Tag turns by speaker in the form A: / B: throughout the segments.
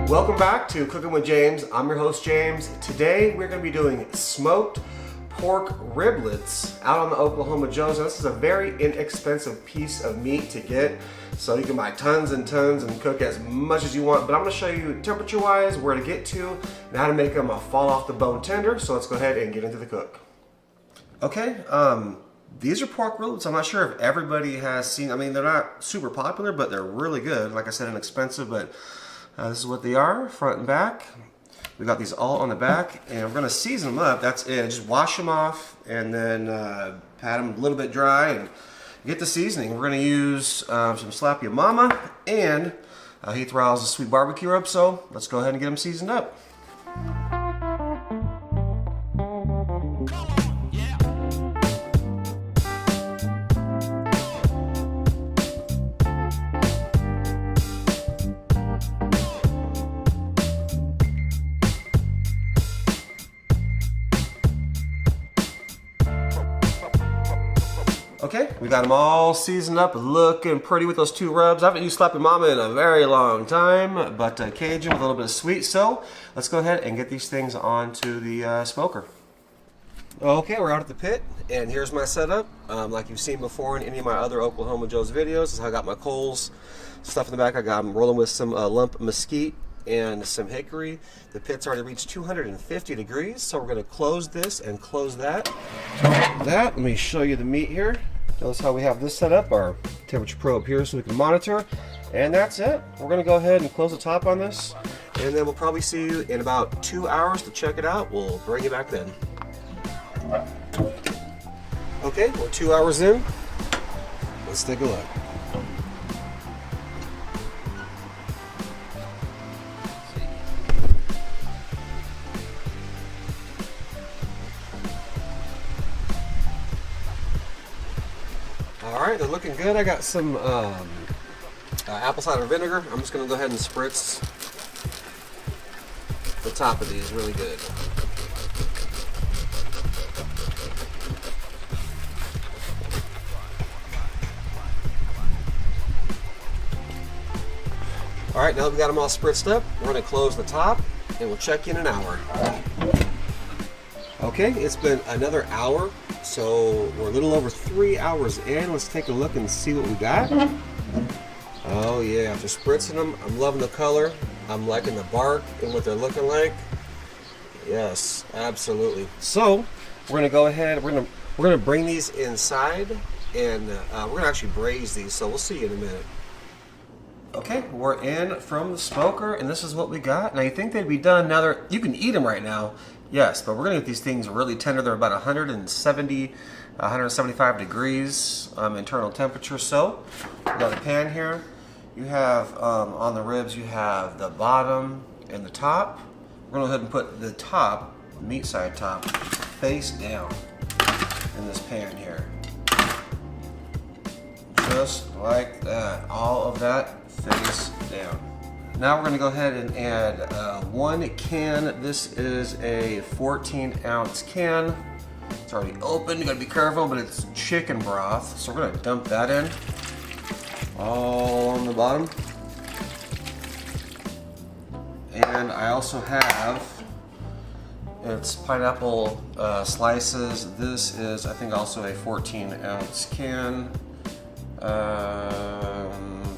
A: Welcome back to Cooking with James. I'm your host, James. Today we're going to be doing smoked pork riblets out on the Oklahoma Joe's. Now, this is a very inexpensive piece of meat to get, so you can buy tons and tons and cook as much as you want, but I'm going to show you temperature-wise where to get to and how to make them fall off the bone tender. So let's go ahead and get into the cook. Okay, these are pork riblets. I'm not sure if everybody has seen. I mean, they're not super popular, but they're really good. Like I said, inexpensive, but this is what they are, front and back. We got these all on the back, and we're gonna season them up. That's it. Just wash them off, and then pat them a little bit dry, and get the seasoning. We're gonna use some Slap Ya Mama, and he throws a sweet barbecue rub. So let's go ahead and get them seasoned up. Okay, we got them all seasoned up, looking pretty with those two rubs. I haven't used Slap Ya Mama in a very long time, but Cajun with a little bit of sweet. So let's go ahead and get these things onto the smoker. Okay, we're out at the pit, and here's my setup. Like you've seen before in any of my other Oklahoma Joe's videos, this is how I got my coals, stuff in the back. I got them rolling with some lump mesquite and some hickory. The pit's already reached 250 degrees, so we're going to close this and close that. Let me show you the meat here. Notice how we have this set up, our temperature probe here so we can monitor, and that's it. We're going to go ahead and close the top on this, and then we'll probably see you in about 2 hours to check it out. We'll bring you back then. Okay, we're 2 hours in. Let's take a look. Alright, they're looking good. I got some apple cider vinegar. I'm just going to go ahead and spritz the top of these really good. Alright, now that we got them all spritzed up, we're going to close the top and we'll check in an hour. Okay, it's been another hour. So we're a little over 3 hours in. Let's take a look and see what we got. Oh yeah, after spritzing them, I'm loving the color. I'm liking the bark and what they're looking like. Yes, absolutely. So we're gonna go ahead. We're gonna bring these inside, and we're gonna actually braise these. So we'll see you in a minute. Okay, we're in from the smoker, and this is what we got. Now you think they'd be done now? You can eat them right now. Yes, but we're going to get these things really tender. They're about 170, 175 degrees internal temperature. So, we got a pan here. You have, on the ribs, you have the bottom and the top. We're going to go ahead and put the top, the meat side top, face down in this pan here. Just like that. All of that face down. Now we're going to go ahead and add 1 can. This is a 14-ounce can. It's already open. You got to be careful, but it's chicken broth. So we're going to dump that in all on the bottom. And I also have, it's pineapple slices. This is, I think, also a 14-ounce can.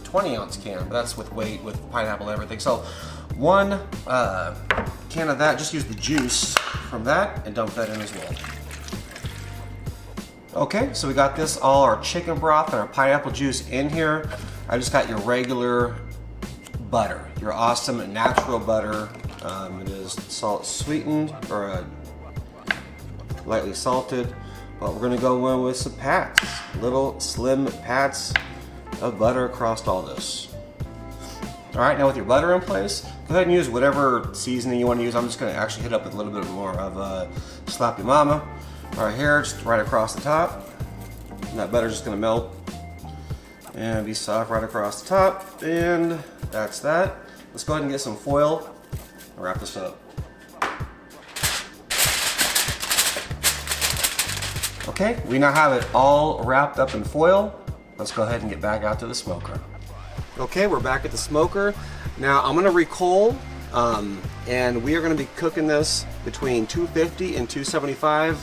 A: 20-ounce can, but that's with weight, with pineapple and everything. So 1 can of that, just use the juice from that and dump that in as well. Okay, so we got this, all our chicken broth and our pineapple juice in here. I just got your regular butter, your awesome natural butter. It is salt sweetened or lightly salted, but we're gonna go in with some pats, little slim pats of butter across all this. All right, now with your butter in place, go ahead and use whatever seasoning you want to use. I'm just going to actually hit up with a little bit more of Slap Ya Mama right here, just right across the top. And that butter's just going to melt and be soft right across the top. And that's that. Let's go ahead and get some foil and wrap this up. Okay, we now have it all wrapped up in foil. Let's go ahead and get back out to the smoker. Okay, we're back at the smoker. Now I'm gonna recoal, and we are gonna be cooking this between 250 and 275,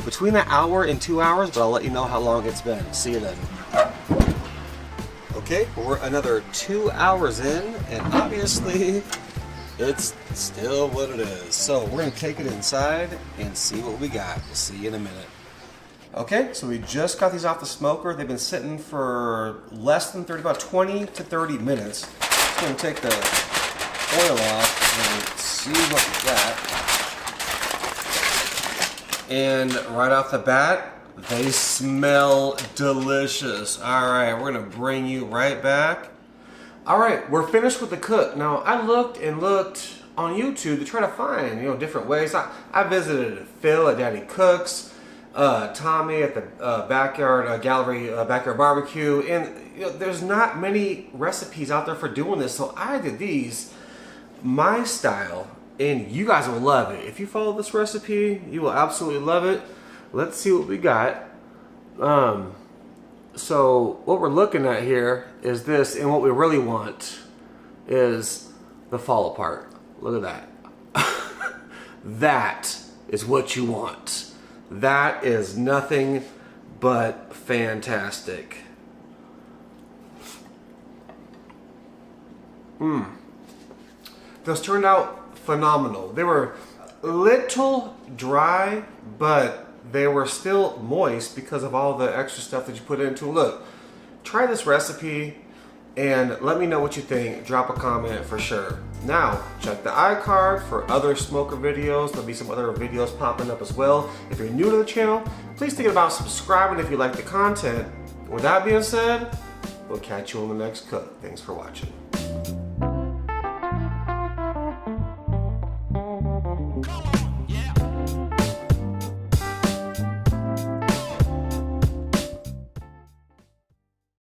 A: between an hour and 2 hours, but I'll let you know how long it's been. See you then. Okay, we're another 2 hours in, and obviously it's still what it is. So we're gonna take it inside and see what we got. We'll see you in a minute. Okay, so we just got these off the smoker. They've been sitting for less than 30, about 20 to 30 minutes. Just gonna take the oil off and see what we got. And right off the bat, they smell delicious. All right, we're gonna bring you right back. All right, we're finished with the cook. Now, I looked and looked on YouTube to try to find, different ways. I visited Phil at Daddy Cooks, Tommy at the backyard gallery, backyard barbecue, and there's not many recipes out there for doing this. So I did these, my style, and you guys will love it. If you follow this recipe, you will absolutely love it. Let's see what we got. So what we're looking at here is this, and what we really want is the fall apart. Look at that. That is what you want. That is nothing but fantastic. Those turned out phenomenal. They were a little dry, but they were still moist because of all the extra stuff that you put into it. Look, try this recipe and let me know what you think. Drop a comment for sure. Now, check the iCard for other smoker videos. There'll be some other videos popping up as well. If you're new to the channel, please think about subscribing if you like the content. With that being said, we'll catch you on the next cook. Thanks for watching.